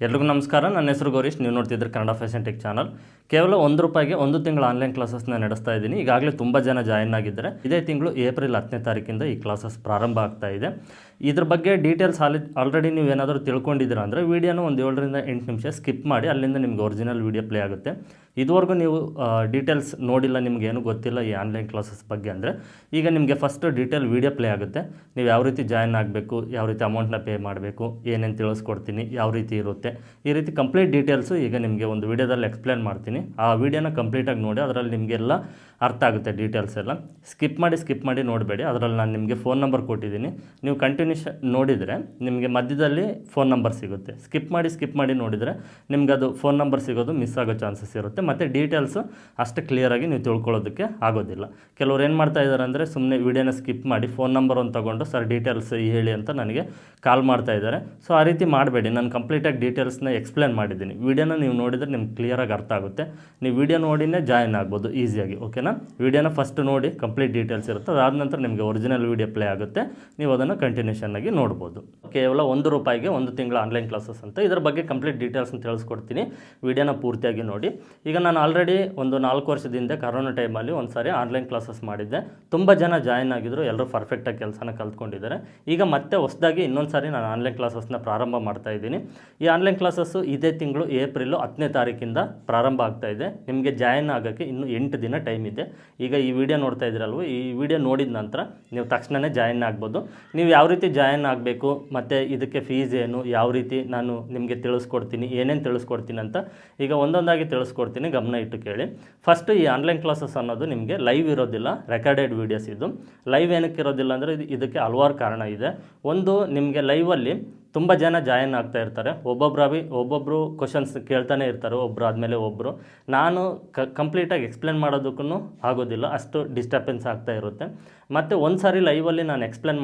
ಎಲ್ರಿಗೂ ನಮಸ್ಕಾರ. ನನ್ನ ಹೆಸರು ಗೌರೀಶ್. ನೀವು ನೋಡ್ತಿದ್ರೆ ಕನ್ನಡ ಫ್ಯಾಷನ್ ಟೆಕ್ ಚಾನಲ್. ಕೇವಲ ₹1 ಒಂದು ತಿಂಗಳ ಆನ್ಲೈನ್ ಕ್ಲಾಸಸ್ನ ನಡೆಸ್ತಾ ಇದ್ದೀನಿ. ಈಗಾಗಲೇ ತುಂಬ ಜನ ಜಾಯಿನ್ ಆಗಿದ್ದಾರೆ. ಇದೇ ತಿಂಗಳು ಏಪ್ರಿಲ್ 10ನೇ ತಾರೀಕಿಂದ ಈ ಕ್ಲಾಸಸ್ ಪ್ರಾರಂಭ ಆಗ್ತಾ ಇದೆ. ಇದ್ರ ಬಗ್ಗೆ ಡೀಟೇಲ್ಸ್ ಆಲ್ರೆಡಿ ನೀವು ಏನಾದರೂ ತಿಳ್ಕೊಂಡಿದ್ದೀರಾ ಅಂದರೆ ವೀಡಿಯೋನ ಒಂದು 7ರಿಂದ 8 ನಿಮಿಷ ಸ್ಕಿಪ್ ಮಾಡಿ, ಅಲ್ಲಿಂದ ನಿಮ್ಗೆ ಒರಿಜಿನಲ್ ವೀಡಿಯೋ ಪ್ಲೇ ಆಗುತ್ತೆ. ಇದುವರೆಗೂ ನೀವು ಡೀಟೇಲ್ಸ್ ನೋಡಿಲ್ಲ, ನಿಮಗೇನು ಗೊತ್ತಿಲ್ಲ ಈ ಆನ್ಲೈನ್ ಕ್ಲಾಸಸ್ ಬಗ್ಗೆ ಅಂದರೆ ಈಗ ನಿಮಗೆ ಫಸ್ಟ್ ಡೀಟೇಲ್ ವೀಡಿಯೋ ಪ್ಲೇ ಆಗುತ್ತೆ. ನೀವು ಯಾವ ರೀತಿ ಜಾಯಿನ್ ಆಗಬೇಕು, ಯಾವ ರೀತಿ ಅಮೌಂಟ್ನ ಪೇ ಮಾಡಬೇಕು, ಏನೇನು ತಿಳಿಸ್ಕೊಡ್ತೀನಿ, ಯಾವ ರೀತಿ ಇರುತ್ತೆ, ಈ ರೀತಿ ಕಂಪ್ಲೀಟ್ ಡೀಟೇಲ್ಸು ಈಗ ನಿಮಗೆ ಒಂದು ವೀಡಿಯೋದಲ್ಲಿ ಎಕ್ಸ್ಪ್ಲೇನ್ ಮಾಡ್ತೀನಿ. ಆ ವೀಡಿಯೋನ ಕಂಪ್ಲೀಟಾಗಿ ನೋಡಿ, ಅದರಲ್ಲಿ ನಿಮಗೆಲ್ಲ ಅರ್ಥ ಆಗುತ್ತೆ ಡೀಟೇಲ್ಸ್ ಎಲ್ಲ. ಸ್ಕಿಪ್ ಮಾಡಿ ನೋಡಬೇಡಿ. ಅದರಲ್ಲಿ ನಾನು ನಿಮಗೆ ಫೋನ್ ನಂಬರ್ ಕೊಟ್ಟಿದ್ದೀನಿ. ನೀವು ಕಂಟಿನ್ಯೂಸ್ ನೋಡಿದರೆ ನಿಮಗೆ ಮಧ್ಯದಲ್ಲಿ ಫೋನ್ ನಂಬರ್ ಸಿಗುತ್ತೆ. ಸ್ಕಿಪ್ ಮಾಡಿ ನೋಡಿದರೆ ನಿಮ್ಗೆ ಅದು ಫೋನ್ ನಂಬರ್ ಸಿಗೋದು ಮಿಸ್ ಆಗೋ ಚಾನ್ಸಸ್ ಇರುತ್ತೆ. ಮತ್ತು ಡೀಟೇಲ್ಸು ಅಷ್ಟು ಕ್ಲಿಯರಾಗಿ ನೀವು ತಿಳ್ಕೊಳ್ಳೋದಕ್ಕೆ ಆಗೋದಿಲ್ಲ. ಕೆಲವ್ರು ಏನು ಮಾಡ್ತಾ ಇದ್ದಾರೆ ಅಂದರೆ ಸುಮ್ಮನೆ ವೀಡಿಯೋನ ಸ್ಕಿಪ್ ಮಾಡಿ ಫೋನ್ ನಂಬರ್ ಒಂದು ತೊಗೊಂಡು ಸರ್ ಡೀಟೇಲ್ಸ್ ಹೇಳಿ ಅಂತ ನನಗೆ ಕಾಲ್ ಮಾಡ್ತಾ ಇದ್ದಾರೆ. ಸೊ ಆ ರೀತಿ ಮಾಡಬೇಡಿ. ನಾನು ಕಂಪ್ಲೀಟಾಗಿ ಡೀಟೇಲ್ಸ್ನ ಎಕ್ಸ್ಪ್ಲೇನ್ ಮಾಡಿದ್ದೀನಿ. ವೀಡಿಯೋನ ನೀವು ನೋಡಿದರೆ ನಿಮ್ಗೆ ಕ್ಲಿಯರಾಗಿ ಅರ್ಥ ಆಗುತ್ತೆ. ನೀವು ವೀಡಿಯೋ ನೋಡಿನೇ ಜಾಯಿನ್ ಆಗ್ಬೋದು ಈಸಿಯಾಗಿ. ಓಕೆನಾ? ವೀಡಿಯೋನ ಫಸ್ಟ್ ನೋಡಿ, ಕಂಪ್ಲೀಟ್ ಡೀಟೇಲ್ಸ್ ಇರುತ್ತೆ. ಅದಾದ ನಂತರ ನಿಮಗೆ ಒರಿಜಿನಲ್ ವೀಡಿಯೋ ಪ್ಲೇ ಆಗುತ್ತೆ. ನೀವು ಅದನ್ನು ಕಂಟಿನ್ಯೂಷನ್ ಆಗಿ ನೋಡ್ಬೋದು. ಕೇವಲ ₹1 ಒಂದು ತಿಂಗಳ ಆನ್ಲೈನ್ ಕ್ಲಾಸಸ್ ಅಂತ. ಇದರ ಬಗ್ಗೆ ಕಂಪ್ಲೀಟ್ ಡೀಟೇಲ್ಸ್ನ ತಿಳಿಸ್ಕೊಡ್ತೀನಿ. ವೀಡಿಯೋನ ಪೂರ್ತಿಯಾಗಿ ನೋಡಿ. ಈಗ ನಾನು ಆಲ್ರೆಡಿ ಒಂದು 4 ವರ್ಷದ ಹಿಂದೆ ಕರೋನಾ ಟೈಮಲ್ಲಿ ಒಂದು ಸಾರಿ ಆನ್ಲೈನ್ ಕ್ಲಾಸಸ್ ಮಾಡಿದ್ದೆ. ತುಂಬ ಜನ ಜಾಯಿನ್ ಆಗಿದ್ರು, ಎಲ್ಲರೂ ಪರ್ಫೆಕ್ಟಾಗಿ ಕೆಲಸನ ಕಲ್ತ್ಕೊಂಡಿದ್ದಾರೆ. ಈಗ ಮತ್ತೆ ಹೊಸದಾಗಿ ಇನ್ನೊಂದು ಸಾರಿ ನಾನು ಆನ್ಲೈನ್ ಕ್ಲಾಸಸ್ನ ಪ್ರಾರಂಭ ಮಾಡ್ತಾ ಇದ್ದೀನಿ. ಈ ಆನ್ಲೈನ್ ಕ್ಲಾಸಸ್ಸು ಇದೇ ತಿಂಗಳು ಏಪ್ರಿಲ್ 10ನೇ ತಾರೀಕಿಂದ ಪ್ರಾರಂಭ ಆಗ್ತಾ ಇದೆ. ನಿಮಗೆ ಜಾಯಿನ್ ಆಗೋಕ್ಕೆ ಇನ್ನೂ 8 ದಿನ ಟೈಮ್ ಇದೆ. ಈಗ ಈ ವಿಡಿಯೋ ನೋಡ್ತಾ ಇದ್ದೀರಲ್ವ, ಈ ವಿಡಿಯೋ ನೋಡಿದ ನಂತರ ನೀವು ತಕ್ಷಣವೇ ಜಾಯಿನ್ ಆಗ್ಬೋದು. ನೀವು ಯಾವ ರೀತಿ ಜಾಯಿನ್ ಆಗಬೇಕು ಮತ್ತು ಇದಕ್ಕೆ ಫೀಸ್ ಏನು, ಯಾವ ರೀತಿ ನಾನು ನಿಮಗೆ ತಿಳಿಸ್ಕೊಡ್ತೀನಿ, ಏನೇನು ತಿಳಿಸ್ಕೊಡ್ತೀನಿ ಅಂತ ಈಗ ಒಂದೊಂದಾಗಿ ತಿಳಿಸ್ಕೊಡ್ತೀನಿ. ಗಮನ ಇಟ್ಟು ಕೇಳಿ. ಫಸ್ಟು ಈ ಆನ್ಲೈನ್ ಕ್ಲಾಸಸ್ ಅನ್ನೋದು ನಿಮಗೆ ಲೈವ್ ಇರೋದಿಲ್ಲ, ರೆಕಾರ್ಡೆಡ್ ವೀಡಿಯೋಸ್. ಇದು ಲೈವ್ ಏನಕ್ಕೆ ಇರೋದಿಲ್ಲ ಅಂದರೆ ಇದಕ್ಕೆ ಹಲವಾರು ಕಾರಣ ಇದೆ. ಒಂದು, ನಿಮಗೆ ಲೈವಲ್ಲಿ ತುಂಬ ಜನ ಜಾಯಿನ್ ಆಗ್ತಾ ಇರ್ತಾರೆ. ಒಬ್ಬೊಬ್ಬರು ಕ್ವಶನ್ಸ್ ಕೇಳ್ತಾನೆ ಇರ್ತಾರೆ, ಒಬ್ಬರು ಆದಮೇಲೆ ಒಬ್ಬರು. ನಾನು ಕಂಪ್ಲೀಟಾಗಿ ಎಕ್ಸ್ಪ್ಲೇನ್ ಮಾಡೋದಕ್ಕೂ ಆಗೋದಿಲ್ಲ, ಅಷ್ಟು ಡಿಸ್ಟರ್ಬೆನ್ಸ್ ಆಗ್ತಾ ಇರುತ್ತೆ. ಮತ್ತು ಒಂದು ಸಾರಿ ಲೈವಲ್ಲಿ ನಾನು ಎಕ್ಸ್ಪ್ಲೇನ್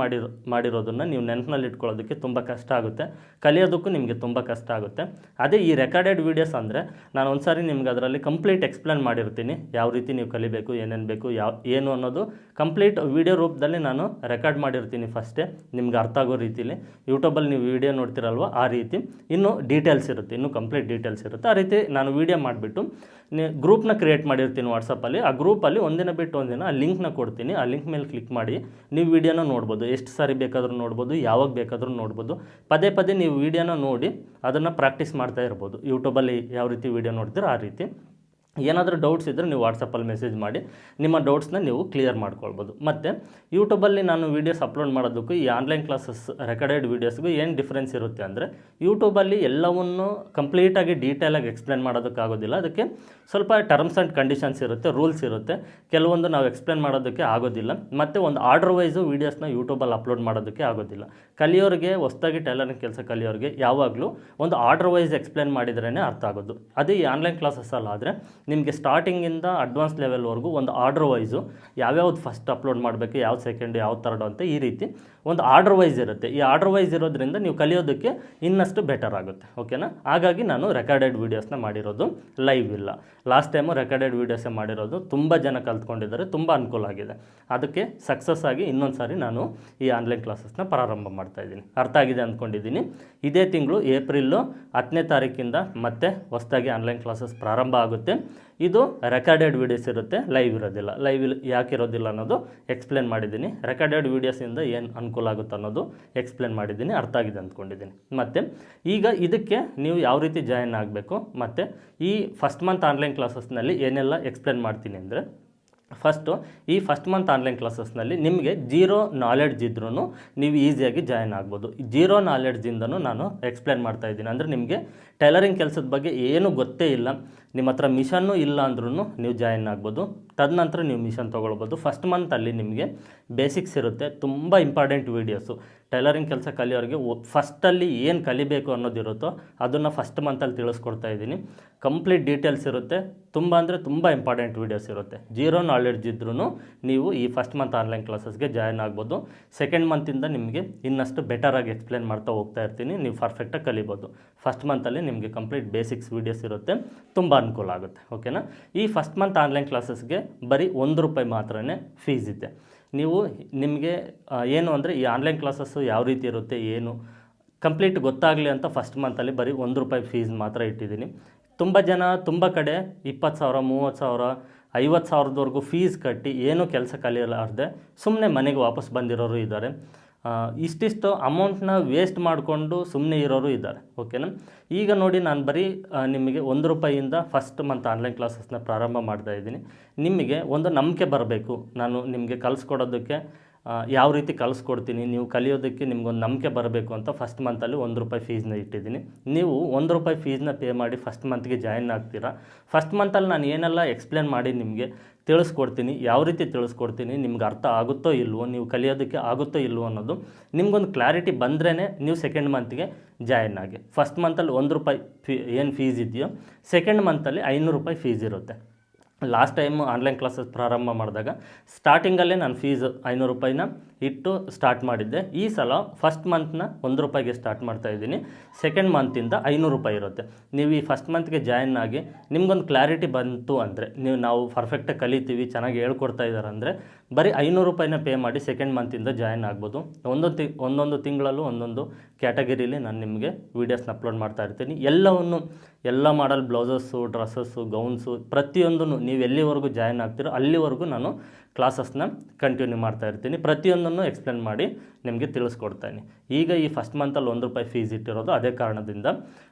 ಮಾಡಿರೋದನ್ನು ನೀವು ನೆನಪಿನಲ್ಲಿ ಇಟ್ಕೊಳ್ಳೋದಕ್ಕೆ ತುಂಬ ಕಷ್ಟ ಆಗುತ್ತೆ, ಕಲಿಯೋದಕ್ಕೂ ನಿಮಗೆ ತುಂಬ ಕಷ್ಟ ಆಗುತ್ತೆ. ಅದೇ ಈ ರೆಕಾರ್ಡೆಡ್ ವೀಡಿಯೋಸ್ ಅಂದರೆ ನಾನು ಒಂದು ಸಾರಿ ನಿಮ್ಗೆ ಅದರಲ್ಲಿ ಕಂಪ್ಲೀಟ್ ಎಕ್ಸ್ಪ್ಲೇನ್ ಮಾಡಿರ್ತೀನಿ. ಯಾವ ರೀತಿ ನೀವು ಕಲಿಬೇಕು, ಏನೇನು ಬೇಕು, ಏನು ಅನ್ನೋದು ಕಂಪ್ಲೀಟ್ ವೀಡಿಯೋ ರೂಪದಲ್ಲಿ ನಾನು ರೆಕಾರ್ಡ್ ಮಾಡಿರ್ತೀನಿ ಫಸ್ಟೇ, ನಿಮ್ಗೆ ಅರ್ಥ ಆಗೋ ರೀತಿಲಿ. ಯೂಟ್ಯೂಬಲ್ಲಿ ನೀವು ವೀಡಿಯೋ ನೋಡ್ತಿರಲ್ವ, ಆ ರೀತಿ ಇನ್ನೂ ಡೀಟೇಲ್ಸ್ ಇರುತ್ತೆ, ಇನ್ನೂ ಕಂಪ್ಲೀಟ್ ಡೀಟೇಲ್ಸ್ ಇರುತ್ತೆ. ಆ ರೀತಿ ನಾನು ವೀಡಿಯೋ ಮಾಡಿಬಿಟ್ಟು ಗ್ರೂಪ್ನ ಕ್ರಿಯೇಟ್ ಮಾಡಿರ್ತೀನಿ ವಾಟ್ಸಪ್ಪಲ್ಲಿ. ಆ ಗ್ರೂಪಲ್ಲಿ ಒಂದಿನ ಬಿಟ್ಟು ಒಂದಿನ ಆ ಲಿಂಕ್ನ ಕೊಡ್ತೀನಿ. ಆ ಲಿಂಕ್ ಮೇಲೆ ಕ್ಲಿಕ್ ಮಾಡಿ ನೀವು ವೀಡಿಯೋನ ನೋಡ್ಬೋದು. ಎಷ್ಟು ಸಾರಿ ಬೇಕಾದರೂ ನೋಡ್ಬೋದು, ಯಾವಾಗ ಬೇಕಾದರೂ ನೋಡ್ಬೋದು. ಪದೇ ನೀವು ವೀಡಿಯೋನ ನೋಡಿ ಅದನ್ನು ಪ್ರಾಕ್ಟೀಸ್ ಮಾಡ್ತಾ ಇರ್ಬೋದು. ಯೂಟ್ಯೂಬಲ್ಲಿ ಯಾವ ರೀತಿ ವೀಡಿಯೋ ನೋಡ್ತೀರೋ ಆ ರೀತಿ. ಏನಾದರೂ ಡೌಟ್ಸ್ ಇದ್ದರೆ ನೀವು ವಾಟ್ಸಪ್ಪಲ್ಲಿ ಮೆಸೇಜ್ ಮಾಡಿ ನಿಮ್ಮ ಡೌಟ್ಸ್ನ ನೀವು ಕ್ಲಿಯರ್ ಮಾಡ್ಕೊಳ್ಬೋದು. ಮತ್ತು ಯೂಟ್ಯೂಬಲ್ಲಿ ನಾನು ವೀಡಿಯೋಸ್ ಅಪ್ಲೋಡ್ ಮಾಡೋದಕ್ಕೂ ಈ ಆನ್ಲೈನ್ ಕ್ಲಾಸಸ್ ರೆಕಾರ್ಡೆಡ್ ವೀಡಿಯೋಸ್ಗೂ ಏನು ಡಿಫ್ರೆನ್ಸ್ ಇರುತ್ತೆ ಅಂದರೆ, ಯೂಟ್ಯೂಬಲ್ಲಿ ಎಲ್ಲವನ್ನೂ ಕಂಪ್ಲೀಟಾಗಿ ಡೀಟೇಲಾಗಿ ಎಕ್ಸ್ಪ್ಲೇನ್ ಮಾಡೋದಕ್ಕಾಗೋದಿಲ್ಲ. ಅದಕ್ಕೆ ಸ್ವಲ್ಪ ಟರ್ಮ್ಸ್ ಆ್ಯಂಡ್ ಕಂಡೀಷನ್ಸ್ ಇರುತ್ತೆ, ರೂಲ್ಸ್ ಇರುತ್ತೆ. ಕೆಲವೊಂದು ನಾವು ಎಕ್ಸ್ಪ್ಲೇನ್ ಮಾಡೋದಕ್ಕೆ ಆಗೋದಿಲ್ಲ. ಮತ್ತು ಒಂದು ಆರ್ಡರ್ ವೈಸು ವೀಡಿಯೋಸ್ನ ಯೂಟ್ಯೂಬಲ್ಲಿ ಅಪ್ಲೋಡ್ ಮಾಡೋದಕ್ಕೆ ಆಗೋದಿಲ್ಲ. ಕಲಿಯೋರಿಗೆ, ಹೊಸದಾಗಿ ಟೈಲರಿಂಗ್ ಕೆಲಸ ಕಲಿಯೋರಿಗೆ ಯಾವಾಗಲೂ ಒಂದು ಆರ್ಡರ್ ವೈಸ್ ಎಕ್ಸ್ಪ್ಲೇನ್ ಮಾಡಿದ್ರೇ ಅರ್ಥ ಆಗೋದು. ಅದೇ ಈ ಆನ್ಲೈನ್ ಕ್ಲಾಸಸ್ಸಲ್ಲ ಆದರೆ ನಿಮಗೆ ಸ್ಟಾರ್ಟಿಂಗಿಂದ ಅಡ್ವಾನ್ಸ್ ಲೆವೆಲ್ವರೆಗೂ ಒಂದು ಆರ್ಡರ್ ವೈಸು ಯಾವ್ಯಾವ್ದು ಫಸ್ಟ್ ಅಪ್ಲೋಡ್ ಮಾಡಬೇಕು, ಯಾವ್ದು ಸೆಕೆಂಡು, ಯಾವ್ದು ಥರ್ಡು ಅಂತ ಈ ರೀತಿ ಒಂದು ಆರ್ಡರ್ ವೈಸ್ ಇರುತ್ತೆ. ಈ ಆರ್ಡರ್ ವೈಸ್ ಇರೋದ್ರಿಂದ ನೀವು ಕಲಿಯೋದಕ್ಕೆ ಇನ್ನಷ್ಟು ಬೆಟರ್ ಆಗುತ್ತೆ. ಓಕೆನಾ? ಹಾಗಾಗಿ ನಾನು ರೆಕಾರ್ಡೆಡ್ ವೀಡಿಯೋಸ್ನ ಮಾಡಿರೋದು, ಲೈವ್ ಇಲ್ಲ. ಲಾಸ್ಟ್ ಟೈಮು ರೆಕಾರ್ಡೆಡ್ ವೀಡಿಯೋಸೇ ಮಾಡಿರೋದು. ತುಂಬ ಜನ ಕಲ್ತ್ಕೊಂಡಿದ್ದಾರೆ, ತುಂಬ ಅನುಕೂಲ ಆಗಿದೆ. ಅದಕ್ಕೆ ಸಕ್ಸಸ್ ಆಗಿ ಇನ್ನೊಂದು ಸಾರಿ ನಾನು ಈ ಆನ್ಲೈನ್ ಕ್ಲಾಸಸ್ನ ಪ್ರಾರಂಭ ಮಾಡ್ತಾಯಿದ್ದೀನಿ. ಅರ್ಥ ಆಗಿದೆ ಅಂದ್ಕೊಂಡಿದ್ದೀನಿ. ಇದೇ ತಿಂಗಳು ಏಪ್ರಿಲ್ಲು 10ನೇ ತಾರೀಕಿಂದ ಮತ್ತೆ ಹೊಸದಾಗಿ ಆನ್ಲೈನ್ ಕ್ಲಾಸಸ್ ಪ್ರಾರಂಭ ಆಗುತ್ತೆ. ಇದು ರೆಕಾರ್ಡೆಡ್ ವೀಡಿಯೋಸ್ ಇರುತ್ತೆ, ಲೈವ್ ಇರೋದಿಲ್ಲ. ಲೈವ್ ಯಾಕೆ ಇರೋದಿಲ್ಲ ಅನ್ನೋದು ಎಕ್ಸ್ಪ್ಲೇನ್ ಮಾಡಿದ್ದೀನಿ. ರೆಕಾರ್ಡೆಡ್ ವೀಡಿಯೋಸಿಂದ ಏನು ಅನುಕೂಲ ಆಗುತ್ತೆ ಅನ್ನೋದು ಎಕ್ಸ್ಪ್ಲೇನ್ ಮಾಡಿದ್ದೀನಿ. ಅರ್ಥ ಆಗಿದೆ ಅಂದ್ಕೊಂಡಿದ್ದೀನಿ. ಮತ್ತು ಈಗ ಇದಕ್ಕೆ ನೀವು ಯಾವ ರೀತಿ ಜಾಯಿನ್ ಆಗಬೇಕು ಮತ್ತು ಈ ಫಸ್ಟ್ ಮಂತ್ ಆನ್ಲೈನ್ ಕ್ಲಾಸಸ್ನಲ್ಲಿ ಏನೆಲ್ಲ ಎಕ್ಸ್ಪ್ಲೇನ್ ಮಾಡ್ತೀನಿ ಅಂದರೆ, ಫಸ್ಟ್ ಮಂತ್ ಆನ್ಲೈನ್ ಕ್ಲಾಸಸ್ನಲ್ಲಿ ನಿಮಗೆ ಜೀರೋ ನಾಲೆಡ್ಜ್ ಇದ್ರೂ ನೀವು ಈಸಿಯಾಗಿ ಜಾಯಿನ್ ಆಗ್ಬೋದು. ಜೀರೋ ನಾಲೆಡ್ಜಿಂದನೂ ನಾನು ಎಕ್ಸ್ಪ್ಲೇನ್ ಮಾಡ್ತಾಯಿದ್ದೀನಿ. ಅಂದರೆ ನಿಮಗೆ ಟೈಲರಿಂಗ್ ಕೆಲಸದ ಬಗ್ಗೆ ಏನೂ ಗೊತ್ತೇ ಇಲ್ಲ, ನಿಮ್ಮ ಹತ್ರ ಮಿಷನ್ನು ಇಲ್ಲ ಅಂದ್ರೂ ನೀವು ಜಾಯಿನ್ ಆಗ್ಬೋದು. ತದನಂತರ ನೀವು ಮಿಷನ್ ತೊಗೊಳ್ಬೋದು. ಫಸ್ಟ್ ಮಂತಲ್ಲಿ ನಿಮಗೆ ಬೇಸಿಕ್ಸ್ ಇರುತ್ತೆ, ತುಂಬ ಇಂಪಾರ್ಟೆಂಟ್ ವೀಡಿಯೋಸು. ಟೈಲರಿಂಗ್ ಕೆಲಸ ಕಲಿಯೋರಿಗೆ ಫಸ್ಟಲ್ಲಿ ಏನು ಕಲಿಬೇಕು ಅನ್ನೋದಿರುತ್ತೋ ಅದನ್ನು ಫಸ್ಟ್ ಮಂತಲ್ಲಿ ತಿಳಿಸ್ಕೊಡ್ತಾ ಇದ್ದೀನಿ. ಕಂಪ್ಲೀಟ್ ಡೀಟೇಲ್ಸ್ ಇರುತ್ತೆ, ತುಂಬ ಅಂದರೆ ತುಂಬ ಇಂಪಾರ್ಟೆಂಟ್ ವೀಡಿಯೋಸ್ ಇರುತ್ತೆ. ಜೀರೋ ನಾಲೆಡ್ಜ್ ಇದ್ರೂ ನೀವು ಈ ಫಸ್ಟ್ ಮಂತ್ ಆನ್ಲೈನ್ ಕ್ಲಾಸಸ್ಗೆ ಜಾಯಿನ್ ಆಗ್ಬೋದು. ಸೆಕೆಂಡ್ ಮಂತಿಂದ ನಿಮಗೆ ಇನ್ನಷ್ಟು ಬೆಟರಾಗಿ ಎಕ್ಸ್ಪ್ಲೇನ್ ಮಾಡ್ತಾ ಹೋಗ್ತಾ ಇರ್ತೀನಿ, ನೀವು ಪರ್ಫೆಕ್ಟಾಗಿ ಕಲಿಬೋದು. ಫಸ್ಟ್ ಮಂತಲ್ಲಿ ನಿಮಗೆ ಕಂಪ್ಲೀಟ್ ಬೇಸಿಕ್ಸ್ ವೀಡಿಯೋಸ್ ಇರುತ್ತೆ, ತುಂಬ ಅನುಕೂಲ ಆಗುತ್ತೆ. ಓಕೆನಾ? ಈ ಫಸ್ಟ್ ಮಂತ್ ಆನ್ಲೈನ್ ಕ್ಲಾಸಸ್ಗೆ ಬರೀ ₹1 ಮಾತ್ರನೇ ಫೀಸ್ ಇದೆ. ನೀವು ನಿಮಗೆ ಏನು ಅಂದರೆ ಈ ಆನ್ಲೈನ್ ಕ್ಲಾಸಸ್ಸು ಯಾವ ರೀತಿ ಇರುತ್ತೆ, ಏನು ಕಂಪ್ಲೀಟ್ ಗೊತ್ತಾಗಲಿ ಅಂತ ಫಸ್ಟ್ ಮಂತಲ್ಲಿ ಬರೀ ₹1 ಫೀಸ್ ಮಾತ್ರ ಇಟ್ಟಿದ್ದೀನಿ. ತುಂಬ ಜನ ತುಂಬ ಕಡೆ 20,000 30,000 50,000ದವರೆಗೂ ಫೀಸ್ ಕಟ್ಟಿ ಏನೂ ಕೆಲಸ ಕಲಿಯಲಾರದೆ ಸುಮ್ಮನೆ ಮನೆಗೆ ವಾಪಸ್ ಬಂದಿರೋರು ಇದ್ದಾರೆ. ಇಷ್ಟಿಷ್ಟು ಅಮೌಂಟ್ನ ವೇಸ್ಟ್ ಮಾಡಿಕೊಂಡು ಸುಮ್ಮನೆ ಇರೋರು ಇದ್ದಾರೆ. ಓಕೆನಾ. ಈಗ ನೋಡಿ ನಾನು ಬರೀ ನಿಮಗೆ ₹1 ಫಸ್ಟ್ ಮಂತ್ ಆನ್ಲೈನ್ ಕ್ಲಾಸಸ್ನ ಪ್ರಾರಂಭ ಮಾಡ್ತಾಯಿದ್ದೀನಿ. ನಿಮಗೆ ಒಂದು ನಂಬಿಕೆ ಬರಬೇಕು, ನಾನು ನಿಮಗೆ ಕಲಿಸ್ಕೊಡೋದಕ್ಕೆ ಯಾವ ರೀತಿ ಕಲಿಸ್ಕೊಡ್ತೀನಿ, ನೀವು ಕಲಿಯೋದಕ್ಕೆ ನಿಮ್ಗೊಂದು ನಂಬಿಕೆ ಬರಬೇಕು ಅಂತ ಫಸ್ಟ್ ಮಂತಲ್ಲಿ ₹1 ಫೀಸ್ನ ಇಟ್ಟಿದ್ದೀನಿ. ನೀವು ₹1 ಫೀಸ್ನ ಪೇ ಮಾಡಿ ಫಸ್ಟ್ ಮಂತ್ಗೆ ಜಾಯಿನ್ ಆಗ್ತೀರಾ. ಫಸ್ಟ್ ಮಂತಲ್ಲಿ ನಾನು ಏನೆಲ್ಲ ಎಕ್ಸ್ಪ್ಲೇನ್ ಮಾಡಿ ನಿಮಗೆ ತಿಳಿಸ್ಕೊಡ್ತೀನಿ, ಯಾವ ರೀತಿ ತಿಳಿಸ್ಕೊಡ್ತೀನಿ, ನಿಮ್ಗೆ ಅರ್ಥ ಆಗುತ್ತೋ ಇಲ್ವೋ, ನೀವು ಕಲಿಯೋದಕ್ಕೆ ಆಗುತ್ತೋ ಇಲ್ವೋ ಅನ್ನೋದು ನಿಮ್ಗೊಂದು ಕ್ಲಾರಿಟಿ ಬಂದ್ರೇ ನೀವು ಸೆಕೆಂಡ್ ಮಂತ್ಗೆ ಜಾಯಿನ್ ಆಗಿ. ಫಸ್ಟ್ ಮಂತಲ್ಲಿ ₹1 ಏನು ಫೀಸ್ ಇದೆಯೋ ಸೆಕೆಂಡ್ ಮಂತಲ್ಲಿ ₹500 ಫೀಸ್ ಇರುತ್ತೆ. ಲಾಸ್ಟ್ ಟೈಮು ಆನ್ಲೈನ್ ಕ್ಲಾಸಸ್ ಪ್ರಾರಂಭ ಮಾಡಿದಾಗ ಸ್ಟಾರ್ಟಿಂಗಲ್ಲೇ ನಾನು ಫೀಸ್ ₹500ನ ಇಟ್ಟು ಸ್ಟಾರ್ಟ್ ಮಾಡಿದ್ದೆ. ಈ ಸಲ ಫಸ್ಟ್ ಮಂತ್ನ ₹1ಗೆ ಸ್ಟಾರ್ಟ್ ಮಾಡ್ತಾಯಿದ್ದೀನಿ. ಸೆಕೆಂಡ್ ಮಂತಿಂದ ₹500 ಇರುತ್ತೆ. ನೀವು ಈ ಫಸ್ಟ್ ಮಂತ್ಗೆ ಜಾಯಿನ್ ಆಗಿ ನಿಮ್ಗೊಂದು ಕ್ಲಾರಿಟಿ ಬಂತು ಅಂದರೆ, ನಾವು ಪರ್ಫೆಕ್ಟಾಗಿ ಕಲಿತೀವಿ, ಚೆನ್ನಾಗಿ ಹೇಳ್ಕೊಡ್ತಾ ಇದ್ದಾರೆ ಅಂದರೆ ಬರೀ ₹500ನ ಪೇ ಮಾಡಿ ಸೆಕೆಂಡ್ ಮಂತಿಂದ ಜಾಯಿನ್ ಆಗ್ಬೋದು. ಒಂದೊಂದು ತಿಂಗಳಲ್ಲೂ ಒಂದೊಂದು ಕ್ಯಾಟಗರಿಲಿ ನಾನು ನಿಮಗೆ ವೀಡಿಯೋಸ್ನ ಅಪ್ಲೋಡ್ ಮಾಡ್ತಾ ಇರ್ತೀನಿ. ಎಲ್ಲ ಮಾಡಲ್ ಬ್ಲೌಸಸ್ಸು, ಡ್ರೆಸ್ಸಸ್ಸು, ಗೌನ್ಸು ಪ್ರತಿಯೊಂದನ್ನು ನೀವು ಎಲ್ಲಿವರೆಗೂ ಜಾಯಿನ್ ಆಗ್ತೀರೋ ಅಲ್ಲಿವರೆಗೂ ನಾನು ಕ್ಲಾಸಸ್ನ ಕಂಟಿನ್ಯೂ ಮಾಡ್ತಾ ಇರ್ತೀನಿ. ಪ್ರತಿಯೊಂದನ್ನು ಎಕ್ಸ್ಪ್ಲೇನ್ ಮಾಡಿ ನಿಮಗೆ ತಿಳಿಸ್ಕೊಡ್ತಾಯಿನಿ. ಈಗ ಈ ಫಸ್ಟ್ ಮಂತಲ್ಲಿ ₹1 ಫೀಸ್ ಇಟ್ಟಿರೋದು ಅದೇ ಕಾರಣದಿಂದ.